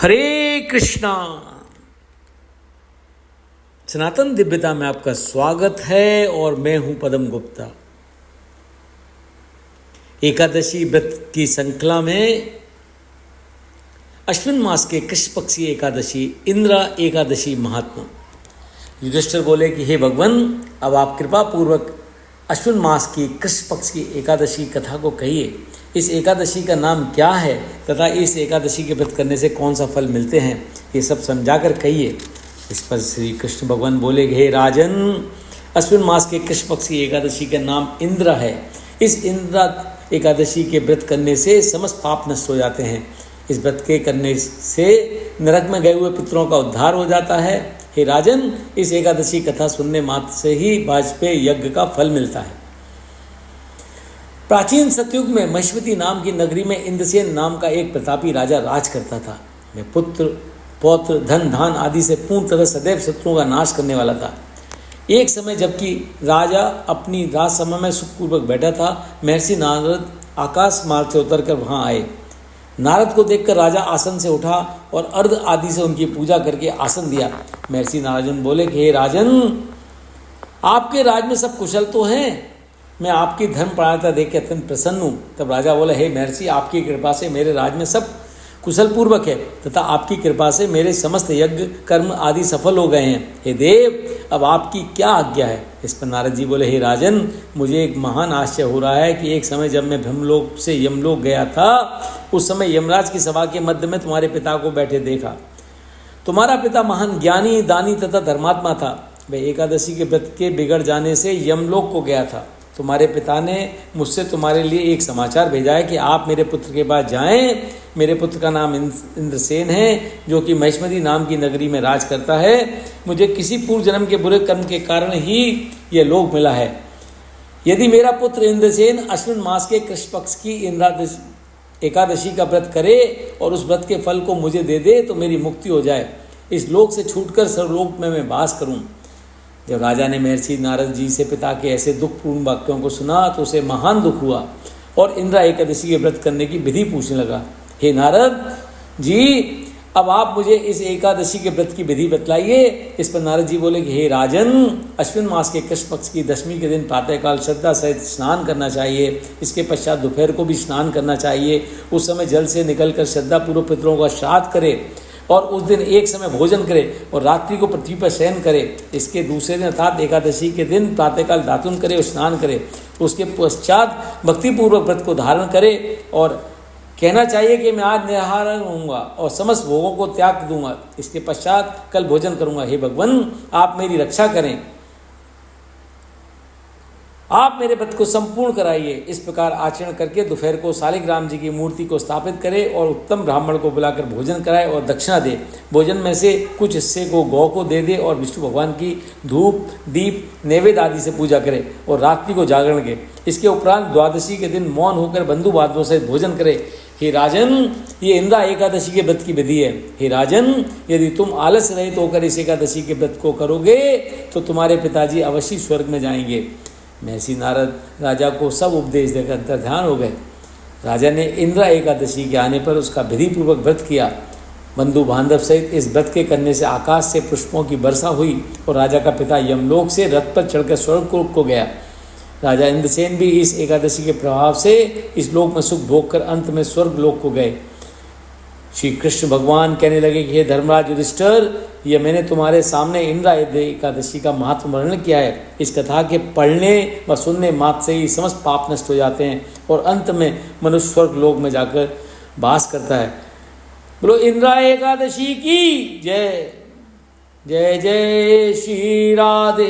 हरे कृष्णा। सनातन दिव्यता में आपका स्वागत है और मैं हूं पदम गुप्ता। एकादशी व्रत की श्रृंखला में अश्विन मास के कृष्ण पक्षी एकादशी इंद्रा एकादशी महात्मा। युधिष्ठिर बोले कि हे भगवान, अब आप कृपा पूर्वक अश्विन मास की कृष्ण पक्ष की एकादशी कथा को कहिए। इस एकादशी का नाम क्या है तथा इस एकादशी के व्रत करने से कौन सा फल मिलते हैं, ये सब समझाकर कहिए। इस पर श्री कृष्ण भगवान बोले, हे राजन, अश्विन मास के कृष्ण पक्ष की एकादशी का नाम इंद्र है। इस इंद्रा एकादशी के व्रत करने से समस्त पाप नष्ट हो जाते हैं। इस व्रत के करने से नरक में गए हुए पितरों का उद्धार हो जाता है। हे राजन, इस एकादशी कथा सुनने मात्र से ही वाजपेयी यज्ञ का फल मिलता है। प्राचीन सतयुग में महेश्वती नाम की नगरी में इंद्रसेन नाम का एक प्रतापी राजा राज करता था। वह पुत्र पौत्र धन धान आदि से पूर्ण तरह सदैव शत्रुओं का नाश करने वाला था। एक समय जबकि राजा अपनी राजसभा में सुखपूर्वक बैठा था, महर्षि नारद आकाश मार्ग से उतरकर वहां आए। नारद को देखकर राजा आसन से उठा और अर्घ आदि से उनकी पूजा करके आसन दिया। महर्षि नारायण बोले कि हे राजन, आपके राज में सब कुशल तो हैं। मैं आपकी धर्म परायणता देख के अत्यंत प्रसन्न हूँ। तब राजा बोला, हे महर्षि, आपकी कृपा से मेरे राज में सब कुशल पूर्वक है तथा आपकी कृपा से मेरे समस्त यज्ञ कर्म आदि सफल हो गए हैं। हे देव, अब आपकी क्या आज्ञा है। इस पर नारद जी बोले, हे राजन, मुझे एक महान आश्चर्य हो रहा है कि एक समय जब मैं ब्रह्मलोक से यमलोक गया था, उस समय यमराज की सभा के मध्य में तुम्हारे पिता को बैठे देखा। तुम्हारा पिता महान ज्ञानी, दानी तथा धर्मात्मा था। वह एकादशी के व्रत के बिगड़ जाने से यमलोक को गया था। तुम्हारे पिता ने मुझसे तुम्हारे लिए एक समाचार भेजा है कि आप मेरे पुत्र के पास जाएं। मेरे पुत्र का नाम इंद्रसेन है, जो कि महेश्वती नाम की नगरी में राज करता है। मुझे किसी पूर्व जन्म के बुरे कर्म के कारण ही यह लोक मिला है। यदि मेरा पुत्र इंद्रसेन अश्विन मास के कृष्ण पक्ष की एकादशी का व्रत करे और उस व्रत के फल को मुझे दे दे तो मेरी मुक्ति हो जाए। इस लोक से छूटकर सर्वलोक में मैं वास करूं। जब राजा ने महर्षि नारद जी से पिता के ऐसे दुखपूर्ण वाक्यों को सुना तो उसे महान दुख हुआ और इंद्रा एकादशी के व्रत करने की विधि पूछने लगा। हे नारद जी, अब आप मुझे इस एकादशी के व्रत की विधि बतलाइए। इस पर नारद जी बोले कि हे राजन, अश्विन मास के कृष्ण पक्ष की दशमी के दिन प्रातःकाल श्रद्धा सहित स्नान करना चाहिए। इसके पश्चात दोपहर को भी स्नान करना चाहिए। उस समय जल से निकलकर श्रद्धापूर्वक पितरों का श्राद्ध करे और उस दिन एक समय भोजन करे और रात्रि को पृथ्वी पर शयन करे। इसके दूसरे दिन अर्थात एकादशी के दिन प्रातःकाल दातुन करे और स्नान करे। उसके पश्चात भक्तिपूर्वक व्रत को धारण करे और कहना चाहिए कि मैं आज निराहार रहूँगा और समस्त भोगों को त्याग दूंगा। इसके पश्चात कल भोजन करूँगा। हे भगवान, आप मेरी रक्षा करें, आप मेरे व्रत को संपूर्ण कराइए। इस प्रकार आचरण करके दोपहर को शालिग्राम जी की मूर्ति को स्थापित करे और उत्तम ब्राह्मण को बुलाकर भोजन कराए और दक्षिणा दे। भोजन में से कुछ हिस्से को गौ को दे दे और विष्णु भगवान की धूप दीप नैवेद्य आदि से पूजा करे और रात्रि को जागरण के। इसके उपरांत द्वादशी के दिन मौन होकर बंधु बांधवों से भोजन करे। हे राजन, ये इंद्रा एकादशी के व्रत की विधि है। हे राजन, यदि तुम आलस रहित होकर इस एकादशी के व्रत को करोगे तो तुम्हारे पिताजी अवश्य स्वर्ग में जाएंगे। महर्षि नारद राजा को सब उपदेश देकर अंतर्ध्यान हो गए। राजा ने इंद्रा एकादशी के आने पर उसका विधिपूर्वक व्रत किया। बंधु बांधव सहित इस व्रत के करने से आकाश से पुष्पों की वर्षा हुई और राजा का पिता यमलोक से रथ पर चढ़कर स्वर्ग को गया। राजा इंद्रसेन भी इस एकादशी के प्रभाव से इस लोक में सुख भोग कर अंत में स्वर्ग लोक को गए। श्री कृष्ण भगवान कहने लगे कि हे धर्मराज युधिष्ठिर, यह मैंने तुम्हारे सामने इंद्रा एकादशी का महत्व वर्णन किया है। इस कथा के पढ़ने व सुनने मात्र से ही समस्त पाप नष्ट हो जाते हैं और अंत में मनुष्य स्वर्ग लोक में जाकर वास करता है। बोलो इंद्रा एकादशी की जय। जय जय श्री राधे।